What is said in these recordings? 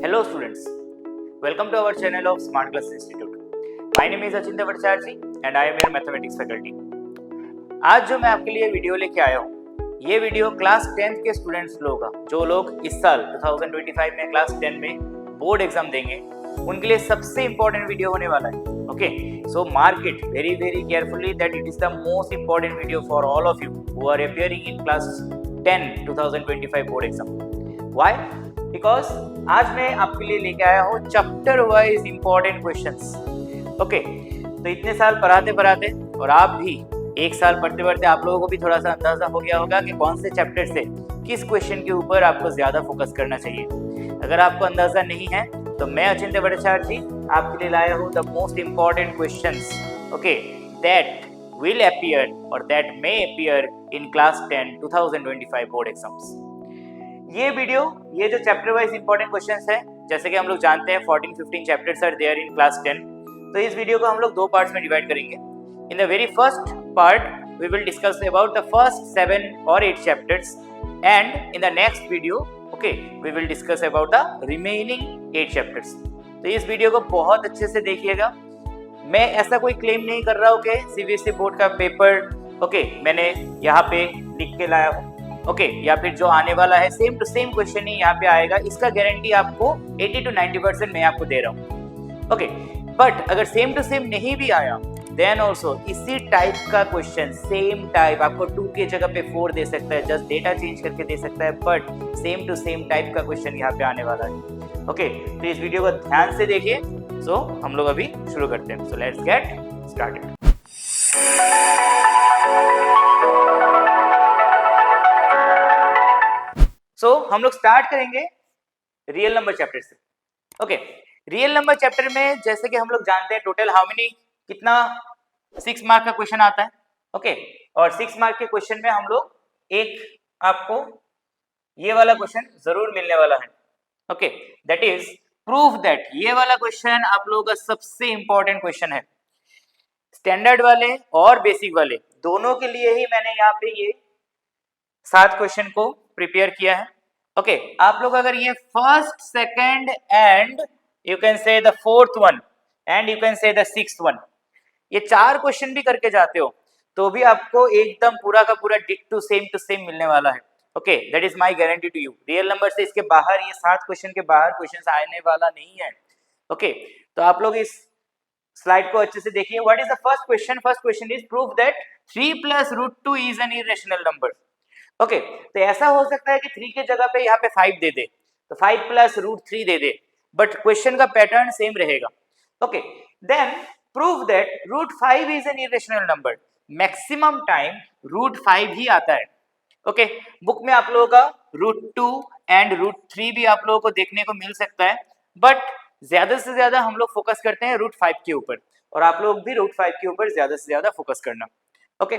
Hello students, welcome to our channel of Smart Class Institute. My name is Achintya Bhattacharya and I am your mathematics faculty. आज जो मैं आपके लिए video लेके आया हूँ, ये वीडियो क्लास 10th के स्टूडेंट्स लोगों का, जो लोग इस साल 2025 में क्लास 10 में बोर्ड एग्जाम देंगे, उनके लिए सबसे इम्पोर्टेंट वीडियो होने वाला है. Okay, so mark it very carefully that it is the most important video for all of you who are appearing in class 10 2025 board exam. Why? Because आज मैं आपके लिए लेके आया हूँ chapter wise important questions. Okay, तो इतने साल पढ़ाते और आप भी एक साल पढ़ते आप लोगों को भी थोड़ा सा अंदाजा हो गया होगा कि कौन से चैप्टर से किस क्वेश्चन के ऊपर आपको ज्यादा फोकस करना चाहिए. अगर आपको अंदाजा नहीं है तो मैं अचिंत्य भट्टाचार्य जी आपके लिए लाया हूँ the most important questions, okay, that will appear और that may appear in class 10 2025 board exams. ये वीडियो, ये जो चैप्टर वाइज इंपॉर्टेंट क्वेश्चंस है, जैसे कि हम लोग जानते हैं 14-15 chapters are there in class 10. तो इस वीडियो को हम लोग दो पार्ट्स में डिवाइड करेंगे. In the very first part we will discuss about the first 7 और 8 chapters and in the next video okay we will discuss about the remaining 8 chapters. तो इस वीडियो को बहुत अच्छे से देखिएगा. मैं ऐसा कोई क्लेम नहीं कर रहा हूँ कि सीबीएसई बोर्ड का पेपर ओके मैंने यहाँ पे लिख के लाया हूँ ओके या फिर जो आने वाला है सेम टू सेम क्वेश्चन ही यहाँ पे आएगा. इसका गारंटी आपको 80 to 90% मैं आपको दे रहा हूँ. ओके, बट अगर सेम टू सेम नहीं भी आया देन ऑल्सो इसी टाइप का क्वेश्चन, सेम टाइप, आपको 2 के जगह पे 4 दे सकता है, जस्ट डेटा चेंज करके दे सकता है, but same to same type का क्वेश्चन यहाँ पे आने वाला है. ओके, तो इस वीडियो को ध्यान से देखिए. सो हम लोग अभी शुरू करते हैं. So let's get started. So हम लोग स्टार्ट करेंगे रियल नंबर चैप्टर से. ओके, रियल नंबर चैप्टर में जैसे कि हम लोग जानते हैं टोटल हाउ मेनी, कितना 6 मार्क का क्वेश्चन आता है. ओके, और 6 मार्क के क्वेश्चन में हम लोग एक आपको ये वाला क्वेश्चन जरूर मिलने वाला है. Okay, that is proof that. ये वाला क्वेश्चन आप लोगों का सबसे इंपॉर्टेंट क्वेश्चन है. स्टैंडर्ड वाले और बेसिक वाले दोनों के लिए ही मैंने यहाँ पे ये 7 क्वेश्चन को प्रिपेयर किया है. ओके, आप लोग अगर ये first, second and you can say the fourth one and you can say the sixth one, ये 4 क्वेश्चन भी करके जाते हो तो भी आपको एकदम पूरा का पूरा डिट्टो सेम टू सेम मिलने वाला है. Okay, that is my guarantee to you. Real number से इसके बाहर, ये 7 क्वेश्चन के बाहर क्वेश्चन आने वाला नहीं है. ओके, तो आप लोग इस स्लाइड को अच्छे से देखिए. What is the first question? First question is proof that 3 + √2 is an irrational number. Okay, तो ऐसा हो सकता है कि 3 के जगह पे यहाँ पे 5 दे दे, तो 5 + √3 दे दे, बट क्वेश्चन का पैटर्न सेम रहेगा. Okay, then prove that √5 is an irrational number. Maximum time √5 ही आता है. ओके, बुक में आप लोगों का √2 एंड √3 भी आप लोगों को देखने को मिल सकता है, बट ज्यादा से ज्यादा हम लोग फोकस करते हैं √5 के ऊपर, और आप लोग भी √5 के ऊपर ज्यादा से ज्यादा फोकस करना. Okay,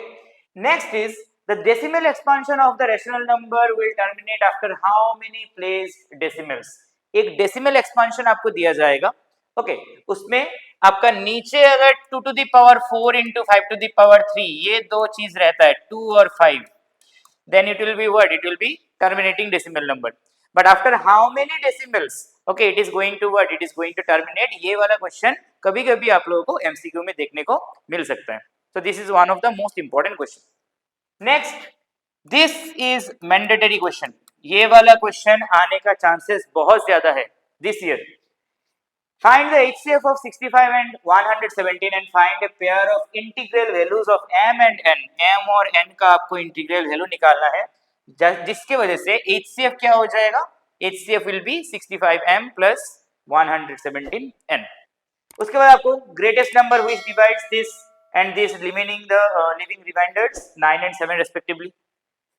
next is the decimal expansion of the rational number will terminate after how many placed decimals. एक decimal expansion आपको दिया जाएगा. ओके, उसमें आपका नीचे अगर 2 to the power 4 into 5 to the power 3 ये दो चीज रहता है 2 और 5, then it will be what? It will be terminating decimal number. But after how many decimals? Okay, it is going to what? It is going to terminate. ये वाला question कभी कभी आप लोगों को MCQ में देखने को मिल सकता है. So this is one of the most important question. Next, this is mandatory question. ये वाला क्वेश्चन आने का चांसेस बहुत ज्यादा है this year. Find the HCF of 65 and 117 and find a pair of integral values of m and n. m और n का आपको इंटीग्रल वैल्यू निकालना है, जिसके वजह से HCF क्या हो जाएगा? HCF will be 65m + 117n. उसके बाद आपको greatest number which divides this and this remaining the living remainders 9 and 7 respectively.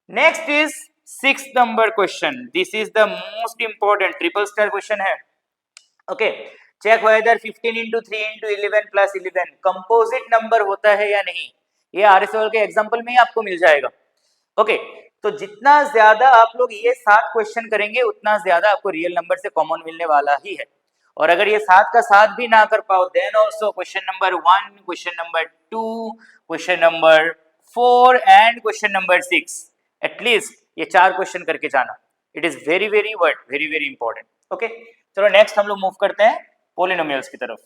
Next is 6th number question. This is the most important triple star question है. Okay, check whether 15 into 3 into 11 plus 11 composite number होता है या नहीं. ये RSL के example में ही आपको मिल जाएगा. ओके, तो जितना ज्यादा आप लोग ये 7 क्वेश्चन करेंगे उतना ज्यादा आपको रियल नंबर से कॉमन मिलने वाला ही है. और अगर ये 7 का 7 भी ना कर पाओ then also question number 1, question number 2, question number 4 and question number 6, at least ये 4 क्वेश्चन करके जाना. It is very important. Okay, चलो नेक्स्ट हम लोग मूव करते हैं पोलिनोमियल्स की तरफ।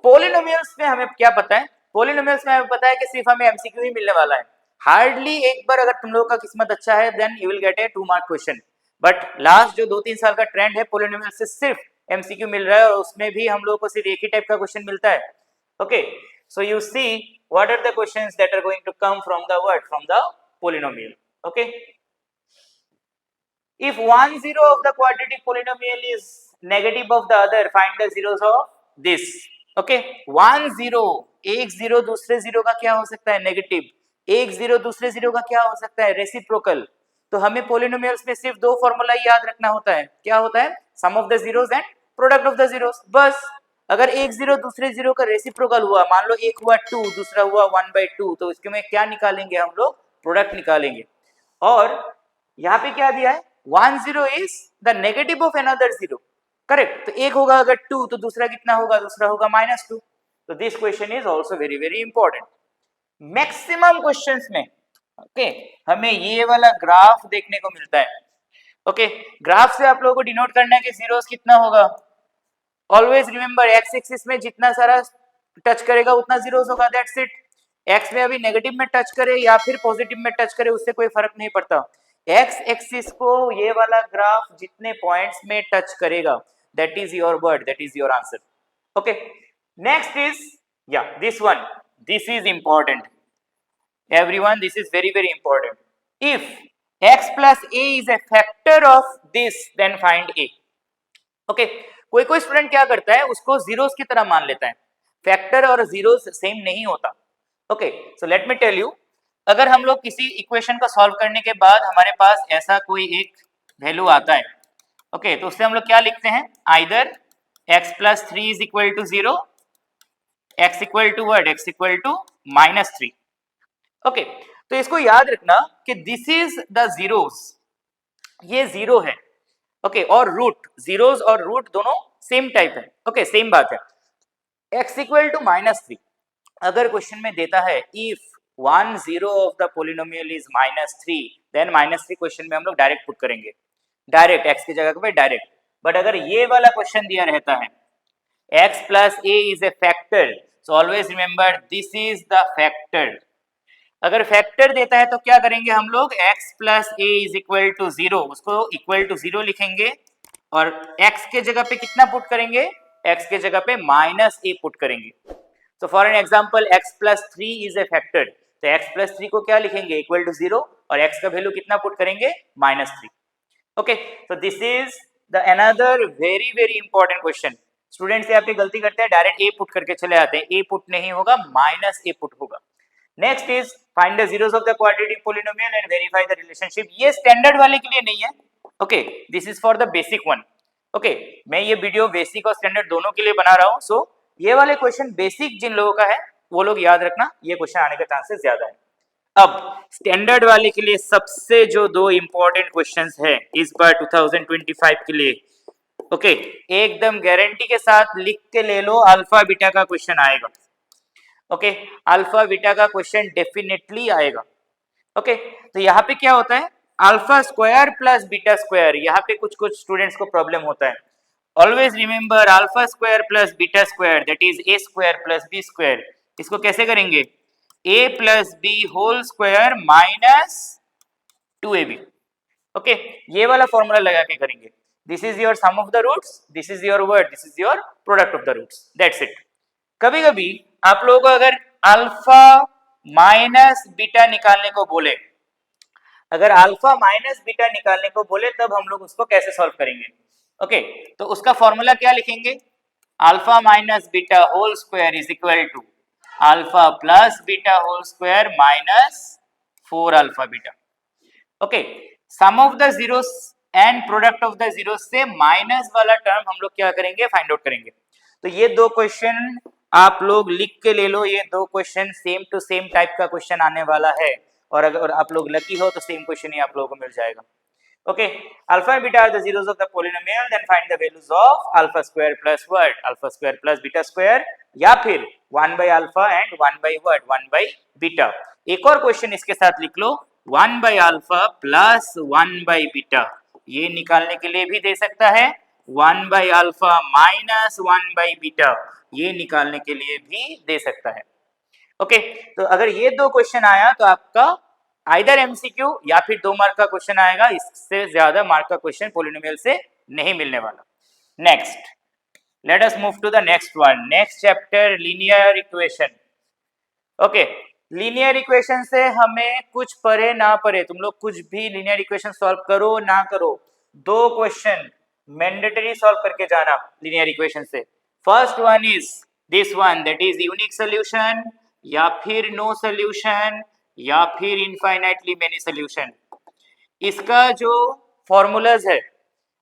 पोलिनोमियल्स में हमें क्या पता है, पोलिनोमियल्स में हमें पता है कि सिर्फ हमें एमसीक्यू ही मिलने वाला है। हार्डली एक बार अगर तुम लोगों का किस्मत अच्छा है then you will get a 2 mark question, but last जो 2-3 साल का ट्रेंड है पोलिनोमियल से सिर्फ एमसीक्यू मिल रहा है और उसमें भी हम लोगों को सिर्फ एक ही टाइप का क्वेश्चन मिलता है। Okay, so you see what are the questions that are going to come from the what, from the polynomial. Okay, if one zero of the quadratic polynomial is negative of the other, find the zeros of this. Okay, one zero, एक zero दूसरे zero का क्या हो सकता है, negative. एक zero दूसरे zero का क्या हो सकता है, रेसिप्रोकल। तो हमें पोलिनोमियल्स में सिर्फ दो फॉर्मूला याद रखना होता है, क्या होता है, sum of the zeros and product of the zeros. बस अगर एक जीरो दूसरे जीरो का रेसिप्रोकल हुआ, मान लो एक हुआ 2 दूसरा हुआ 1/2, तो इसके में क्या निकालेंगे हम लोग, प्रोडक्ट निकालेंगे। और यहाँ पे क्या दिया है, 1 0 is the negative of another zero, correct. तो एक होगा अगर 2 तो दूसरा कितना होगा, दूसरा होगा -2। तो this question is also very very important. Maximum questions में हमें ये वाला ग्राफ देखने को मिलता है। ग्राफ से आप लोगों को डिनोट करना है कि जीरोस कितना होगा। ऑलवेज रिमेंबर एक्स एक्सिस में जितना सारा टच करेगा उतना जीरोस होगा, दैट्स इट। एक्स में अभी नेगेटिव में टच करे या फिर पॉजिटिव में टच करे उससे कोई फर्क नहीं पड़ता। एक्स एक्सिस को ये वाला ग्राफ जितने पॉइंट्स में टच करेगा, that is your word, that is your answer. Okay, next is this one, this is important everyone, this is very very important. If x plus a is a factor of this, then find a. Okay, कोई student क्या करता है, उसको zeros की तरह मान लेता है, फैक्टर और जीरोस सेम नहीं होता। Okay, so let me tell you, अगर हम लोग किसी इक्वेशन का सॉल्व करने के बाद हमारे पास ऐसा कोई एक वैल्यू आता है, ओके, तो उससे हम लोग क्या लिखते हैं, either x plus 3 is equal to 0, x equal to what, x equal to -3। Okay, तो इसको याद रखना कि दिस इज द जीरोस, ये जीरो है। ओके, और रूट, जीरोस और रूट दोनों सेम टाइप है। ओके, सेम बात है। x इक्वल टू -3 अगर क्वेश्चन में देता है, if 1 0 of the polynomial is -3, then -3 question में हम लोग डायरेक्ट पुट करेंगे, डायरेक्ट x की जगह पे डायरेक्ट। बट अगर ये वाला क्वेश्चन दिया रहता है x plus a is a factor, so always remember this is the factor। अगर फैक्टर देता है तो क्या करेंगे हम लोग, x plus a is equal to 0, उसको इक्वल टू 0 लिखेंगे और x के जगह पे कितना पुट करेंगे, x के जगह पे -a पुट करेंगे। तो for an example x plus 3 is a factor, तो x plus 3 को क्या लिखेंगे, इक्वल टू 0 और x का वैल्यू कितना पुट करेंगे, -3। ओके, तो this is the another very very important question. Students यहाँ पे गलती करते हैं, डायरेक्ट a पुट करके चले आते हैं, a पुट नहीं होगा, -a पुट होगा। Next is find the zeros of the quadratic polynomial and verify the relationship. ये स्टैंडर्ड वाले के लिए नहीं है, okay, this is for the basic one. Okay, मैं ये वीडियो बेसिक और स्टैंडर्ड दोनों के लिए बना रहा हूँ। सो ये वाले क्वेश्चन बेसिक जिन लोगों का है वो लोग याद रखना, ये क्वेश्चन आने का चांसेस ज्यादा है। अब स्टैंडर्ड वाले के लिए सबसे जो दो इंपॉर्टेंट क्वेश्चंस है इस बार 2025 के लिए, ओके, एकदम गारंटी के साथ लिख के ले लो, अल्फा बीटा का क्वेश्चन आएगा। ओके, अल्फा बीटा का क्वेश्चन डेफिनेटली आएगा। ओके, तो यहाँ पे क्या होता है, alpha square plus beta square, यहाँ पे कुछ स्टूडेंट्स को प्रॉब्लम होता है। Always remember alpha square plus beta square that is a square plus b square. इसको कैसे करेंगे, a plus b whole square minus 2ab। Okay, ये वाला फॉर्मूला लगा के करेंगे। This is your sum of the roots, this is your word, this is your product of the roots, that's it. कभी कभी आप लोगों को अगर अल्फा माइनस बीटा निकालने को बोले, अगर अल्फा माइनस बीटा निकालने को बोले तब हम लोग उसको कैसे सॉल्व करेंगे। ओके, तो उसका फॉर्मूला क्या लिखेंगे, alpha minus beta whole square is equal to alpha plus beta whole square minus 4 alpha beta. Okay, sum of the zeros and product of the zeros से माइनस वाला टर्म हम लोग क्या करेंगे, फाइंड आउट करेंगे। तो ये दो क्वेश्चन आप लोग लिख के ले लो, ये दो question same to same type का क्वेश्चन आने वाला है, और अगर आप लोग लकी हो तो सेम क्वेश्चन ही आप लोगों को मिल जाएगा। Okay, alpha and beta are the zeros of the polynomial, then find the values of alpha square plus what, alpha square plus beta square, या फिर 1 by alpha and 1 by what, 1 by beta. एक और question इसके साथ लिख लो, 1 by alpha plus 1 by beta ये निकालने के लिए भी दे सकता है, 1 by alpha minus 1 by beta ये निकालने के लिए भी दे सकता है। ओके, तो अगर ये दो क्वेश्चन आया तो आपका आइदर एमसीक्यू या फिर 2 मार्क का क्वेश्चन आएगा, इससे ज्यादा मार्क का क्वेश्चन पॉलिनोमियल से नहीं मिलने वाला। Next, let us move to the next one, next chapter linear equation. Okay, linear equation से हमें कुछ पढ़े ना पढ़े, तुम लोग कुछ भी लीनियर इक्वेशन सॉल्व करो ना करो, 2 क्वेश्चन मैंडेटरी सॉल्व करके जाना लीनियर इक्वेशन से। First one is this one, that is unique solution या फिर नो सॉल्यूशन या फिर इनफाइनाइटली मेनी सॉल्यूशन। इसका जो फॉर्मूलाज है,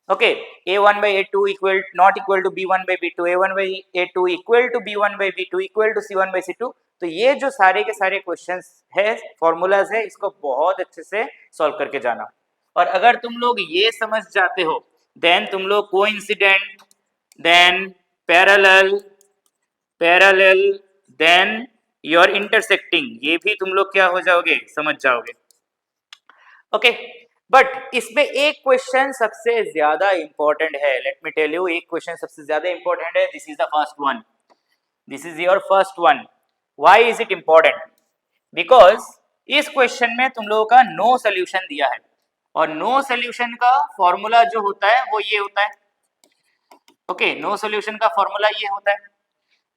okay, a1 by a2 equal not equal to b1 by b2, a1 by a2 equal to b1 by b2 equal to c1 by c2। तो ये जो सारे के सारे क्वेश्चंस है, फॉर्मूलाज है, इसको बहुत अच्छे से सॉल्व करके जाना। और अगर तुम लोग ये समझ जाते हो, देन तुम लोग coincident, then parallel, then your intersecting, ये भी तुम लोग क्या हो जाओगे, समझ जाओगे। ओके, बट इसमें एक क्वेश्चन सबसे ज्यादा इंपॉर्टेंट है, लेट मी टेल यू, एक क्वेश्चन सबसे ज्यादा इंपॉर्टेंट है, this is the first one, this is your first one. Why is it important? Because इस क्वेश्चन में तुम लोगों का नो सोल्यूशन दिया है, और नो सोल्यूशन का फॉर्मूला जो होता है वो ये होता है। ओके, नो सोल्यूशन का फॉर्मूला ये होता है,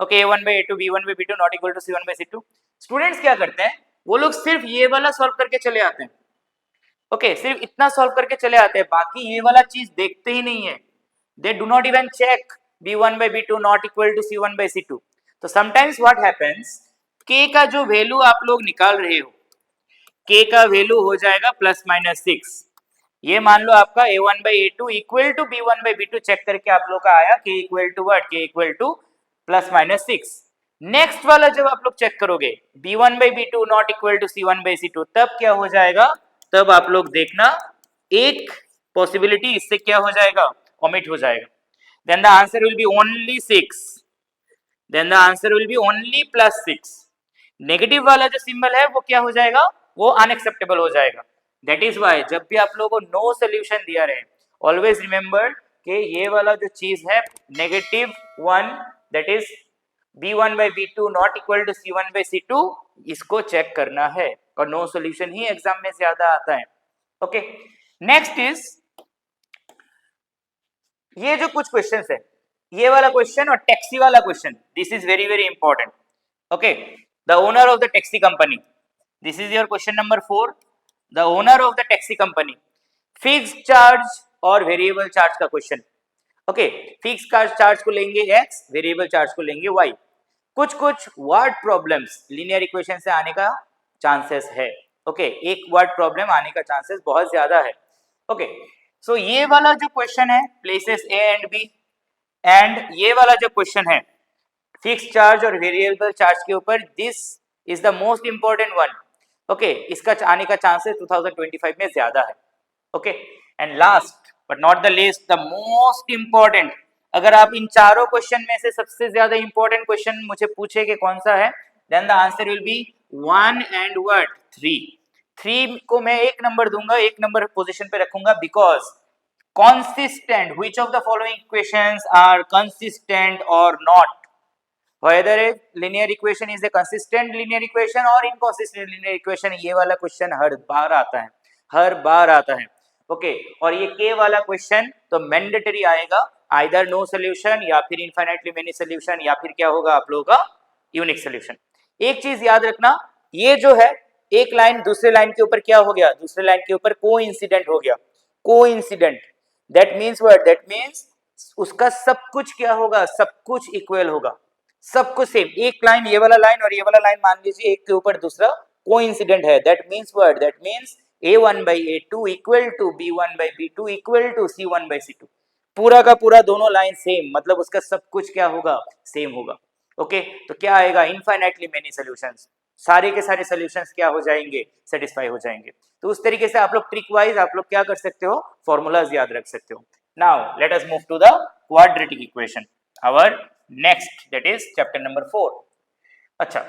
okay, a1 by a2 b1 by b2 not equal to c1 by c2। Students क्या करते हैं, वो लोग सिर्फ ये वाला सॉल्व करके चले आते हैं। ओके, सिर्फ इतना सॉल्व करके चले आते हैं, बाकी ये वाला चीज देखते ही नहीं है। They do not even check b1 by b2 not equal to c1 by c2। तो समटाइम्स व्हाट हैपेंस, k का जो वैल्यू आप लोग निकाल रहे हो, k का वैल्यू हो जाएगा प्लस माइनस 6। ये मान लो आपका a1 by a2 equal to b1 by b2 check करके आप लोग का आया k equal to what, k equal to plus minus 6। Next वाला जब आप लोग चेक करोगे b1 by b2 not equal to c1 by c2, तब क्या हो जाएगा, तब आप लोग देखना एक पॉसिबिलिटी इससे क्या हो जाएगा, ओमिट हो जाएगा। Then the answer will be only 6, then the answer will be only plus 6। Negative वाला जो सिंबल है वो क्या हो जाएगा, वो अनएक्सेप्टेबल हो जाएगा। दैट इज व्हाई जब भी आप लोगों को नो सोल्यूशन दिया रहे, ऑलवेज रिमेंबर कि ये वाला जो चीज है negative one, that is b1 by b2 not equal to c1 by c2, इसको चेक करना है, और नो सॉल्यूशन ही एग्जाम में ज्यादा आता है। ओके, नेक्स्ट इज ये जो कुछ क्वेश्चंस है, ये वाला क्वेश्चन और टैक्सी वाला question, this is very very important. Okay, the owner of the taxi company, this is your question number 4। The owner of the taxi company, fixed charge और variable charge का question. Okay, fix charge को लेंगे x, variable charge को लेंगे y। कुछ कुछ word problems linear equation से आने का चांसेस है। ओके, एक वर्ड प्रॉब्लम आने का चांसेस बहुत ज्यादा है। ओके, सो ये वाला जो क्वेश्चन है places a and b, and ये वाला जो क्वेश्चन है फिक्स चार्ज और वेरिएबल चार्ज के ऊपर, this is the most important one. Okay, इसका आने का चांसेस 2025 में ज्यादा है। Okay, and last but not the least, the most important, अगर आप इन चारों क्वेश्चन में से सबसे ज्यादा इंपॉर्टेंट क्वेश्चन मुझे पूछे कि कौन सा है, then the answer will be 1 and what 3 को मैं 1 नंबर दूंगा, 1 नंबर पोजीशन पे रखूंगा, because consistent, which of the following equations are consistent or not, whether a linear equation is a consistent linear equation or inconsistent linear equation, ये वाला question हर बार आता है, हर बार आता है। ओके, और ये के वाला क्वेश्चन तो मैंडेटरी आएगा, आइदर नो सोल्यूशन या फिर इनफाइनाइटली मेनी सोल्यूशन या फिर क्या होगा आप लोगों का यूनिक सोल्यूशन। एक चीज याद रखना, ये जो है एक लाइन दूसरे लाइन के ऊपर क्या हो गया, दूसरे लाइन के ऊपर कोइंसिडेंट हो गया, coincident, that means what, that means उसका सब कुछ क्या होगा, सब कुछ इक्वल होगा, सब कुछ सेम। एक लाइन ये वाला लाइन और ये वाला लाइन मान लीजिए एक के ऊपर दूसरा कोइंसिडेंट है, that means what, that means a1 by a2 equal to b1 by b2 equal to c1 by c2। पूरा का पूरा दोनों लाइन सेम, मतलब उसका सब कुछ क्या होगा, सेम होगा। ओके, तो क्या आएगा, इनफाइनाइटली मेनी सॉल्यूशंस, सारे के सारे सॉल्यूशंस क्या हो जाएंगे, सेटिस्फाई हो जाएंगे। तो उस तरीके से आप लोग ट्रिक वाइज आप लोग क्या कर सकते हो, फॉर्मूलाज याद रख सकते हो। Now let us move to the quadratic equation, our next, that is chapter number 4। अच्छा,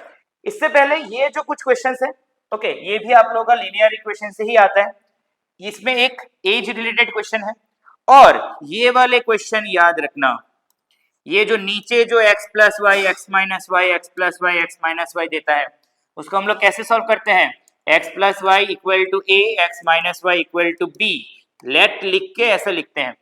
इससे पहले ये जो कुछ क्वेश्चंस है, ओके, ये भी आप लोगों का लीनियर इक्वेशन से ही आता है। इसमें एक एज रिलेटेड क्वेश्चन है, और ये वाले क्वेश्चन याद रखना, ये जो नीचे जो x plus y x minus y x plus y x minus y देता है, उसको हम लोग कैसे सॉल्व करते हैं, x plus y equal to a x minus y equal to b, let लिख के ऐसा लिखते हैं,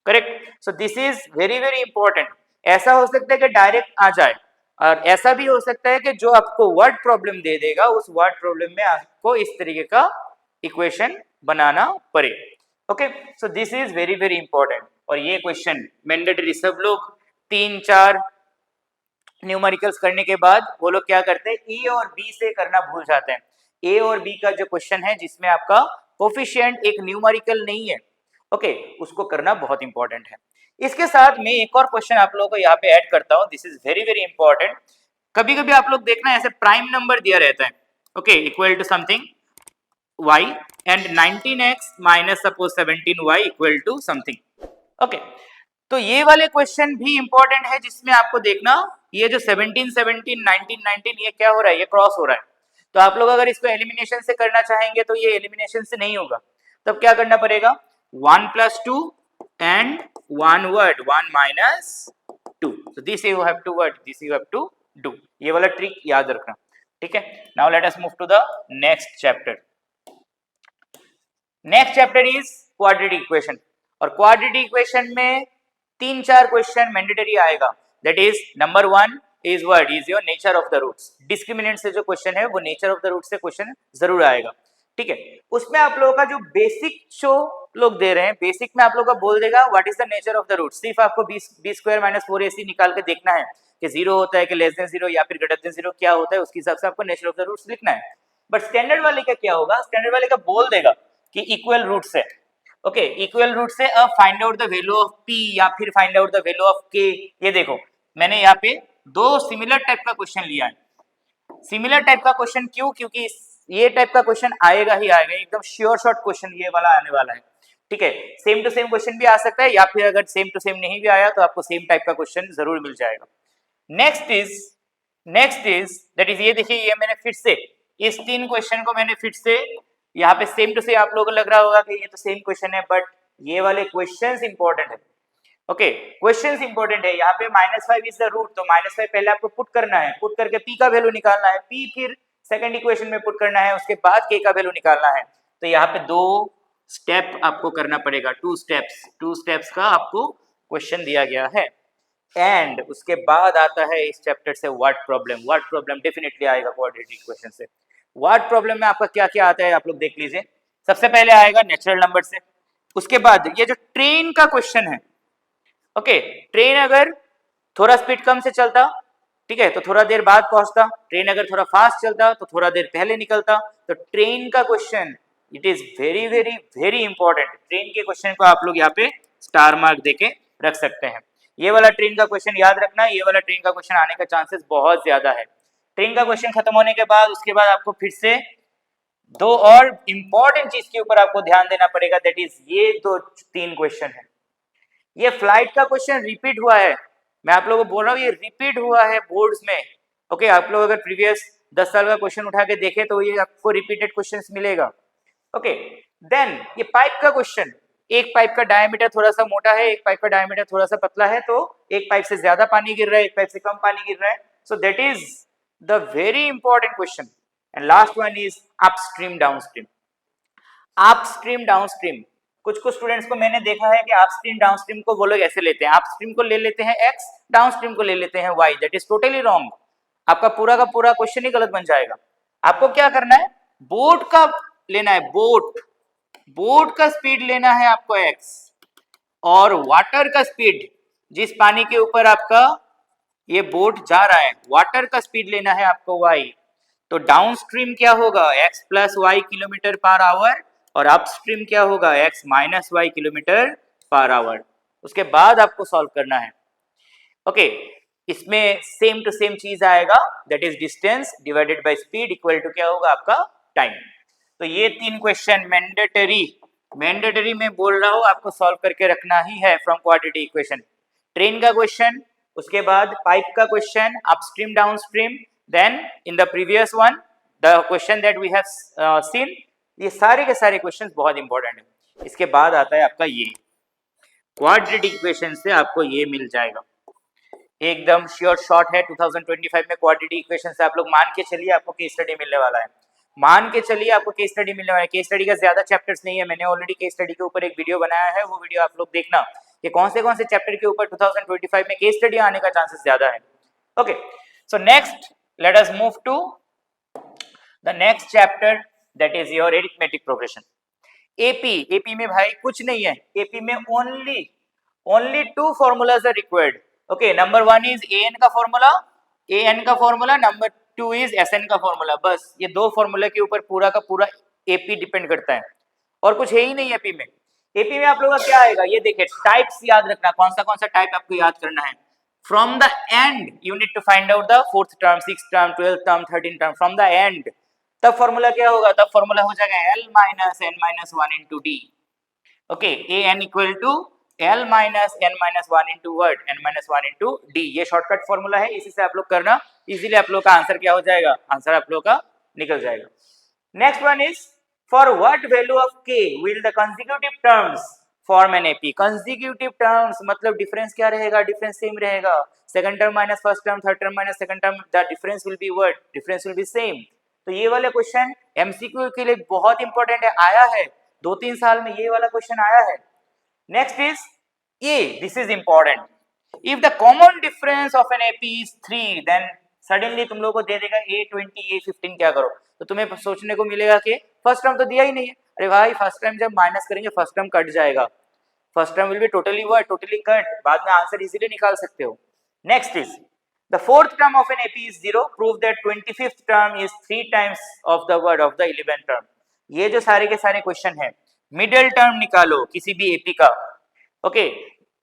correct. So this is very very important. ऐसा हो सकता है कि डायरेक्ट आ जाए, और ऐसा भी हो सकता है कि जो आपको वर्ड प्रॉब्लम दे देगा उस वर्ड प्रॉब्लम में आपको इस तरीके का इक्वेशन बनाना पड़े। Okay, so this is very very important. और ये क्वेश्चन मैंडेटरी, सब लोग 3-4 न्यूमेरिकल्स करने के बाद वो लोग क्या करते हैं, ए और बी से करना भूल जाते हैं। ए और बी का जो क्वेश्चन है जिसमें आपका कोफिशिएंट एक न्यूमेरिकल नहीं है, ओके, उसको करना बहुत इंपॉर्टेंट है। इसके साथ मैं एक और क्वेश्चन आप लोगों को यहाँ पे ऐड करता हूँ, this is very very important. कभी कभी आप लोग देखना ऐसे प्राइम नंबर दिया रहता है, okay, equal to something y and 19x minus suppose 17y equal to something, okay. तो ये वाले क्वेश्चन भी इंपॉर्टेंट है जिसमें आपको देखना ये जो 17 17 19 19 ये क्या हो रहा है, ये क्रॉस हो रहा है। तो आप लोग अगर इसको एलिमिनेशन से करना चाहेंगे तो ये एलिमिनेशन से नहीं होगा, तब क्या करना पड़ेगा, 1 + 2 and 1 word 1 - 2, so this you have to word, this you have to do, ये वाला ट्रिक याद रखना, ठीक है। Now let us move to the next chapter. Next chapter is quadratic equation, और क्वाड्रेटिक इक्वेशन में 3-4 क्वेश्चन मैंडेटरी आएगा। That is number 1 is what is your nature of the roots, discriminant से जो क्वेश्चन है वो नेचर ऑफ द रूट से question जरूर आएगा, ठीक है। उसमें आप लोगों का जो बेसिक जो लोग दे रहे हैं, बेसिक में आप लोगों का बोल देगा what is the nature of the root, सिर्फ आपको b² - 4ac निकाल के देखना है कि 0 होता है कि लेस देन 0 या फिर ग्रेटर देन 0 क्या होता है, उसके हिसाब से आपको नेचर ऑफ द रूट्स लिखना है। बट स्टैंडर्ड वाले का क्या होगा, स्टैंडर्ड वाले का बोल देगा कि इक्वल रूट से, ओके, इक्वल रूट से अब find out the value of p या फिर find out the value of k। ये देखो मैंने यहाँ पे 2 सिमिलर टाइप का क्वेश्चन लिया है। सिमिलर टाइप का क्वेश्चन क्यों, क्योंकि ये टाइप का क्वेश्चन आएगा ही आएगा, एकदम श्योर शॉट क्वेश्चन ये वाला आने वाला है, ठीक है। सेम टू सेम क्वेश्चन भी आ सकता है, या फिर अगर सेम टू सेम नहीं भी आया तो आपको सेम टाइप का क्वेश्चन जरूर मिल जाएगा। नेक्स्ट इज दैट इज, ये देखिए, ये मैंने फिर से इस 3 क्वेश्चन को मैंने फिर से यहाँ पे सेम टू सेम, आप लोगों को लग रहा होगा कि ये तो सेम क्वेश्चन है, बट ये वाले क्वेश्चंस इंपॉर्टेंट है, ओके, क्वेश्चंस इंपॉर्टेंट है। यहाँ पे -5 इज द रूट, तो -5 पहले आपको पुट करना है, पुट करके p का वैल्यू निकालना है, p फिर सेकंड इक्वेशन में पुट करना है, उसके बाद k का वैल्यू निकालना है। तो यहाँ पे 2 स्टेप आपको करना पड़ेगा, 2 स्टेप्स का आपको क्वेश्चन दिया गया है। एंड उसके बाद आता है इस चैप्टर से वर्ड प्रॉब्लम डेफिनेटली आएगा क्वाड्रेटिक इक्वेशन से। वर्ड प्रॉब्लम में आपका क्या क्या आता है आप लोग देख लीजिए। सबसे पहले आएगा नेचुरल नंबर से, उसके बाद ये जो ट्रेन का क्वेश्चन है, ओके, ट्रेन अगर थोड़ा स्पीड कम से चलता, ठीक है, तो थोड़ा देर बाद पहुंचता, ट्रेन अगर थोड़ा फास्ट चलता तो थोड़ा देर पहले निकलता। तो ट्रेन का question it is very very very important. Train के क्वेश्चन को आप लोग यहाँ पे स्टार मार्क देके रख सकते हैं। ये वाला ट्रेन का क्वेश्चन याद रखना, ये वाला ट्रेन का क्वेश्चन आने का चांसेस बहुत ज्यादा है। ट्रेन का क्वेश्चन खत्म होने के बाद उसके बाद आपको फिर से 2 और इंपॉर्टेंट चीज के ऊपर आपको ध्यान देना पड़ेगा, दैट इज ये 2-3 क्वेश्चन है। ये फ्लाइट का क्वेश्चन रिपीट हुआ है, मैं आप लोगों को बोल रहा हूँ, ये रिपीट हुआ है बोर्ड्स में, ओके। आप लोग अगर प्रीवियस 10 साल का क्वेश्चन उठा के देखे तो ये आपको रिपीटेड क्वेश्चंस मिलेगा, ओके। देन ये पाइप का क्वेश्चन, एक पाइप का डायमीटर थोड़ा सा मोटा है, एक पाइप का डायमीटर थोड़ा सा पतला है, तो एक पाइप से ज्यादा पानी गिर रहा है, एक पाइप से कम पानी गिर रहा है, so that is the very important question. And last one is upstream downstream. Upstream downstream, कुछ स्टूडेंट्स को मैंने देखा है कि अपस्ट्रीम डाउनस्ट्रीम को वो लोग ऐसे लेते हैं, अपस्ट्रीम को ले लेते हैं x, डाउनस्ट्रीम को ले लेते हैं y, that is totally wrong. आपका पूरा का पूरा क्वेश्चन ही गलत बन जाएगा। आपको क्या करना है, बोट का लेना है, बोट का स्पीड लेना है आपको x, और वाटर का स्पीड, जिस पानी के ऊपर आपका ये बोट जा रहा है, वाटर का स्पीड लेना है आपको y। तो डाउनस्ट्रीम क्या होगा, x + y km/h, और अपस्ट्रीम क्या होगा, x - y km/h। उसके बाद आपको सॉल्व करना है, ओके। इसमें सेम टू सेम चीज आएगा, that is distance divided by speed equal to क्या होगा आपका टाइम। तो ये 3 क्वेश्चन मैंडेटरी में बोल रहा हूं आपको सॉल्व करके रखना ही है फ्रॉम क्वाड्रेटिक इक्वेशन। ट्रेन का क्वेश्चन, उसके बाद पाइप का question, upstream downstream, then in the previous one the question that we have seen ये सारे के सारे क्वेश्चंस बहुत इंपॉर्टेंट है। इसके बाद आता है आपका ये क्वाड्रेटिक इक्वेशन से आपको ये मिल जाएगा, एकदम श्योर शॉट है 2025 में क्वाड्रेटिक इक्वेशन से आप लोग मान के चलिए आपको केस स्टडी मिलने वाला है, मान के चलिए आपको केस स्टडी मिलने वाला है। केस स्टडी का ज्यादा चैप्टर्स नहीं है, मैंने ऑलरेडी केस स्टडी के ऊपर एक वीडियो बनाया है, वो वीडियो आप लोग देखना कि कौन से चैप्टर के ऊपर 2025 में केस स्टडी आने का चांसेस ज्यादा है। Okay, so next let us move to the next chapter that is your arithmetic progression. AP में भाई कुछ नहीं है, एपी में only two formulas are required. Okay, number 1 is an का फॉर्मूला, नंबर 2 इज sn का फॉर्मूला। बस ये दो फॉर्मूला के ऊपर पूरा का पूरा एपी डिपेंड करता है और कुछ है ही नहीं एपी में। एपी में आप लोगों का क्या आएगा, ये देखिए टाइप्स याद रखना, कौन सा टाइप आपको याद करना है। From the end you need to find out the 4th term, 6th term, 12th term, 13th term, from the end. तब फॉर्मूला क्या होगा, तब फॉर्मूला हो जाएगा L minus n minus 1 into D। Okay, an equal to L minus n minus 1 into what, n minus 1 into D। ये shortcut formula है, इसी से आप लोग करना, इजीली आप लोग का आंसर क्या हो जाएगा, आंसर आप लोग का निकल जाएगा। Next one is for what value of k will the consecutive terms form an AP। consecutive terms मतलब डिफरेंस क्या रहेगा, डिफरेंस सेम रहेगा। Second term minus first term, third term minus second term, the difference will be what, difference will be same. तो ये वाला question MCQ के लिए बहुत इंपॉर्टेंट है, आया है 2-3 साल में ये वाला क्वेश्चन आया है। Next is a, this is important. If the common difference of an AP is 3 then suddenly तुम लोगों को दे देगा A20 A15, क्या करो, तो तुम्हें सोचने को मिलेगा कि फर्स्ट टर्म तो दिया ही नहीं है। अरे भाई फर्स्ट टाइम जब माइनस करेंगे फर्स्ट टर्म कट जाएगा, first term will be totally cut, बाद में आंसर इजीली निकाल सकते हो। Next is the fourth term of an AP is 0, prove that 25th term is 3 times of the word of the 11th term। ये जो सारे के सारे क्वेश्चन है, मिडिल टर्म निकालो किसी भी एपी का। ओके,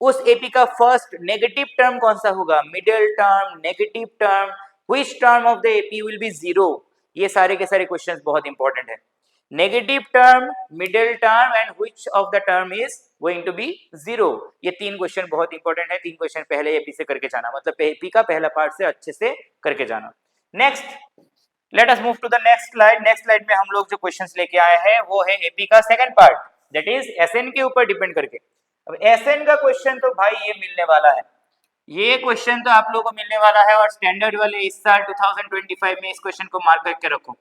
उस एपी का फर्स्ट नेगेटिव टर्म कौन सा होगा, middle term, negative term, which term of the AP will be 0। ये सारे के सारे क्वेश्चंस बहुत इंपॉर्टेंट है। Negative term, middle term and which of the term is going to be 0। ये 3 क्वेश्चन बहुत इंपॉर्टेंट है, 3 क्वेश्चन पहले एपी से करके जाना, मतलब एपी का पहला पार्ट से अच्छे से करके जाना। Next let us move to the next slide. Next slide में हम लोग जो क्वेश्चंस लेके आए हैं वो है एपी का second part, that is SN के ऊपर डिपेंड करके। अब एसएन का क्वेश्चन तो भाई ये मिलने वाला है, ये क्वेश्चन तो आप लोगों को मिलने वाला है, और स्टैंडर्ड वाले इस साल 2025 में इस क्वेश्चन को मार्क करके रखो।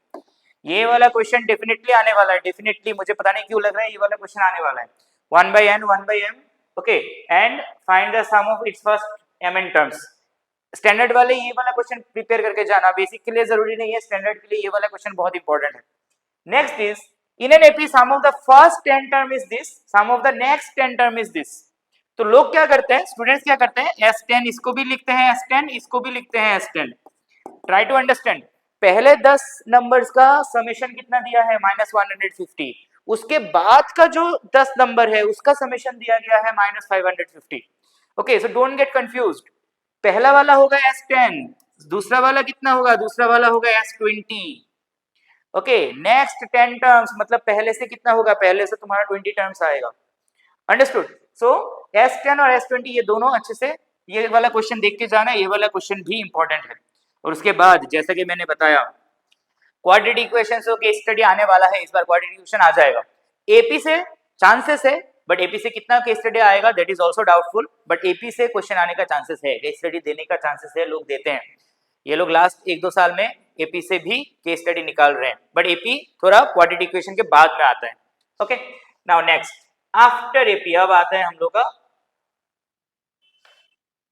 ये वाला क्वेश्चन डेफिनेटली आने वाला है, डेफिनेटली, मुझे पता नहीं क्यों लग रहा है ये वाला क्वेश्चन आने वाला है। 1 by m, okay, and find the sum of its first mn terms. Standard वाले ये वाला क्वेश्चन प्रिपेयर करके जाना, बेसिक के लिए जरूरी नहीं है, स्टैंडर्ड के लिए ये वाला क्वेश्चन बहुत इंपॉर्टेंट है। Next is in an AP sum of the first 10 term is this, sum of the next 10 term is this. तो लोग क्या करते हैं, स्टूडेंट्स क्या करते हैं, S10 इसको भी लिखते हैं S10, इसको भी लिखते हैं S10। ट्राई टू अंडरस्टैंड, पहले 10 नंबर्स का समेशन कितना दिया है, -150, उसके बाद का जो 10 नंबर है उसका समेशन दिया गया है -550। Okay, so don't get confused. पहला वाला होगा S10, दूसरा वाला कितना होगा, दूसरा वाला होगा S20। ओके, नेक्स्ट 10 टर्म्स मतलब पहले से कितना होगा, पहले से तुम्हारा 20 टर्म्स आएगा। अंडरस्टूड? सो S10 और S20 ये दोनों अच्छे से ये वाला क्वेश्चन देख के जाना, ये वाला क्वेश्चन भी इंपॉर्टेंट है। और उसके बाद जैसा कि मैंने बताया क्वाड्रेटिक इक्वेशन से केस स्टडी आने वाला है, इस बार क्वाड्रेटिक इक्वेशन आ जाएगा। एपी से चांसेस है, बट एपी से कितना केस स्टडी आएगा that is also doubtful, but AP से क्वेश्चन आने का चांसेस है, केस स्टडी देने का चांसेस है, लोग देते हैं। ये लोग लास्ट 1-2 साल में एपी से भी केस स्टडी निकाल रहे हैं, बट एपी थोड़ा क्वाड्रेटिक इक्वेशन के बाद में आता है। Okay, now next after AP अब आता है हम लोग का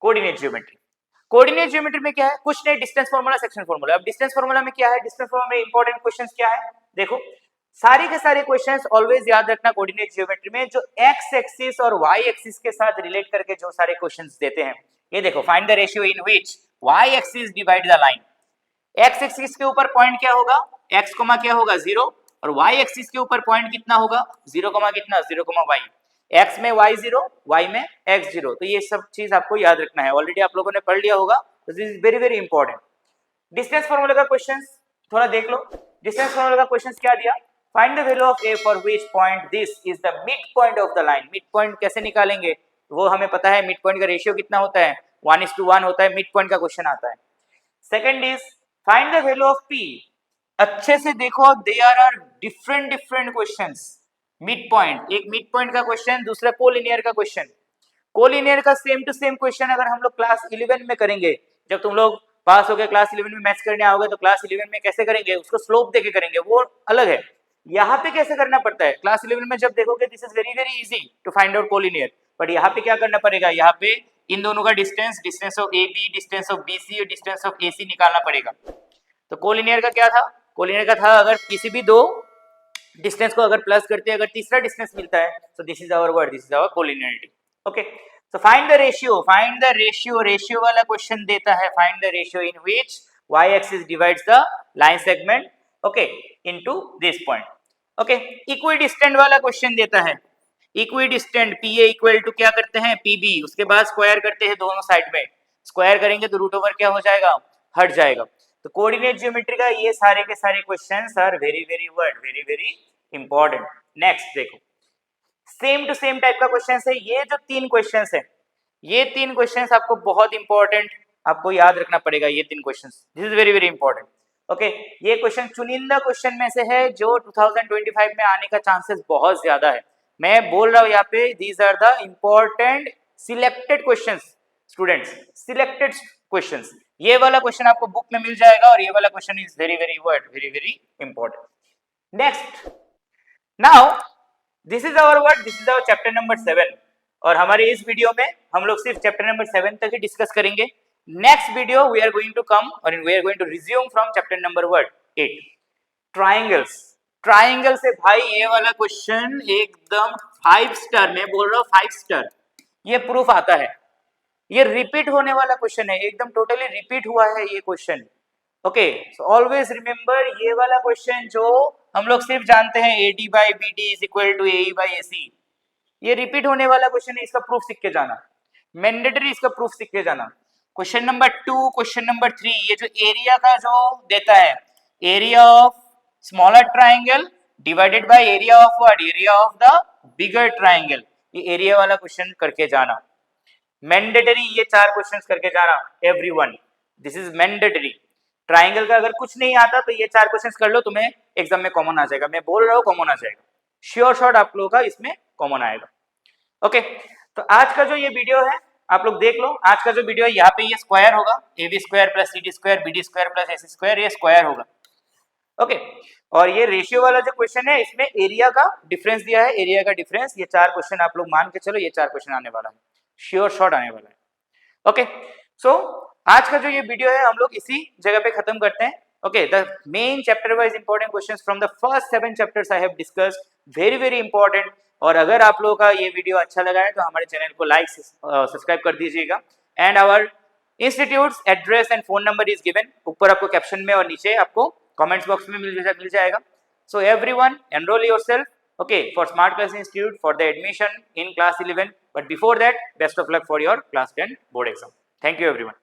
कोऑर्डिनेट ज्योमेट्री। कोऑर्डिनेट ज्योमेट्री में क्या है, कुछ नहीं, डिस्टेंस फार्मूला, सेक्शन फार्मूला। अब डिस्टेंस फार्मूला में क्या है, डिस्टेंस फार्मूला में इंपॉर्टेंट क्वेश्चंस क्या है, देखो सारे के सारे क्वेश्चंस ऑलवेज याद रखना कोऑर्डिनेट ज्योमेट्री में, जो एक्स एक्सिस और वाई एक्सिस के साथ रिलेट करके जो सारे क्वेश्चंस देते हैं। ये देखो, find the ratio in which y axis divide the line. X axis के ऊपर पॉइंट क्या होगा, एक्स कोमा क्या होगा 0, और वाई एक्सिस के ऊपर पॉइंट कितना होगा 0 कोमा कितना 0 कोमा वाई। एक्स में y0, y में x0, तो ये सब चीज आपको याद रखना है, ऑलरेडी आप लोगों ने पढ़ लिया होगा, this is very very important. Distance formula का क्वेश्चंस थोड़ा देख लो। डिस्टेंस फार्मूला का क्वेश्चंस क्या दिया, find the value of a for which point this is the mid point of the line. Mid point कैसे निकालेंगे, वो हमें पता है, मिड पॉइंट का रेशियो कितना होता है 1:1 होता है, मिड पॉइंट का क्वेश्चन आता है। Second is find the value of p अच्छे से देखो, there are different different questions. Mid point, एक मिड पॉइंट का क्वेश्चन, दूसरा कोलिनियर का क्वेश्चन। कोलिनियर का सेम टू सेम क्वेश्चन अगर हम लोग क्लास 11 में करेंगे, जब तुम लोग पास हो गए क्लास 11 में मैथ्स करने आओगे तो क्लास 11 में कैसे करेंगे, उसको स्लोप देके करेंगे, वो अलग है। यहाँ पे कैसे करना पड़ता है, क्लास 11 में जब देखोगे this is very very easy to find out collinear, but यहाँ पे क्या करना पड़ेगा, यहाँ पे इन दोनों का distance, distance of A B, distance of B C और डिस्टेंस ऑफ ए सी निकालना पड़ेगा। तो कोलिनियर का क्या था, कोलिनियर का था अगर किसी भी दो डिस्टेंस को अगर प्लस करते हैं, अगर तीसरा डिस्टेंस मिलता है, so this is our word, this is our collinearity. Okay, so find the ratio, find the ratio, ratio वाला क्वेश्चन देता है, find the ratio in which y axis divides the line segment, okay, into this point. Okay, equidistant वाला question देता है, equidistant PA equal to क्या करते हैं PB, उसके बाद स्क्वायर करते हैं दोनों साइड में, स्क्वायर करेंगे तो रूट ओवर क्या हो जाएगा, हट जाएगा। तो कोऑर्डिनेट ज्योमेट्री का ये सारे के सारे questions are very very word very very important. Next देखो, सेम टू सेम टाइप का क्वेश्चन है, ये जो तीन क्वेश्चंस है, ये तीन क्वेश्चंस आपको बहुत इंपॉर्टेंट, आपको याद रखना पड़ेगा ये तीन questions, this is very very important. Okay, ये क्वेश्चन चुनिंदा क्वेश्चन में से है जो 2025 में आने का चांसेस बहुत ज्यादा है। मैं बोल रहा हूँ यहाँ पे these are the important selected questions students, selected questions. ये वाला क्वेश्चन आपको बुक में मिल जाएगा और ये वाला question is very very word very very important. Next, now this is our word, this is our chapter number 7 और हमारे इस वीडियो में हम लोग सिर्फ चैप्टर नंबर 7 तक ही डिस्कस करेंगे। Next video we are going to come और we are going to resume from chapter number 8 triangles. Triangle से भाई ये वाला क्वेश्चन एकदम 5 स्टार, मैं बोल रहा हूँ 5 स्टार, ये प्रूफ आता है, ये रिपीट होने वाला क्वेश्चन है, एकदम टोटली रिपीट हुआ है ये question. Okay, so always remember ये वाला क्वेश्चन जो हम लोग सिर्फ जानते हैं AD by BD is equal to AE by AC, ये रिपीट होने वाला क्वेश्चन है, इसका प्रूफ सीख के जाना, मैंडेटरी इसका प्रूफ सीख के जाना। क्वेश्चन नंबर 2, क्वेश्चन नंबर 3, ये जो एरिया का जो देता है, area of smaller triangle divided by area of what, area of the bigger triangle, ये एरिया वाला क्वेश्चन करके जाना, मैंडेटरी ये 4 क्वेश्चंस करके जाना everyone, this is mandatory. Triangle का अगर कुछ नहीं आता तो ये 4 क्वेश्चंस कर लो, तुम्हें एग्जाम में कॉमन आ जाएगा, मैं बोल रहा हूँ कॉमन आ जाएगा, श्योर शॉट आप लोगों का इसमें कॉमन आएगा। ओके, तो आज का जो ये वीडियो है आप लोग देख लो, आज का जो वीडियो है यहाँ पे ये स्क्वायर होगा, AB square plus CD square BD square plus AC square, ये स्क्वायर होगा। ओके, और ये रेशियो वाला जो क्वेश्चन है इसमें एरिया का डिफरेंस दिया है, एरिया का डिफरेंस, ये 4 क्वेश्चन आप लोग मान के चलो, ये 4 क्वेश्चन आने वाला है, श्योर शॉट आने वाला है। ओके, सो आज का जो ये वीडियो है हम लोग इसी जगह पे खत्म करते हैं। Okay, the main chapter wise important questions from the first 7 chapters I have discussed, very very important. और अगर आप लोगों का ये वीडियो अच्छा लगा है तो हमारे चैनल को लाइक सब्सक्राइब कर दीजिएगा। And our institute's address and phone number is given, ऊपर आपको कैप्शन में और नीचे आपको कमेंट्स बॉक्स में मिल जाएगा। So everyone enrol yourself, okay, for Smart Class Institute for the admission in class 11, but before that best of luck for your class 10 board exam. Thank you everyone.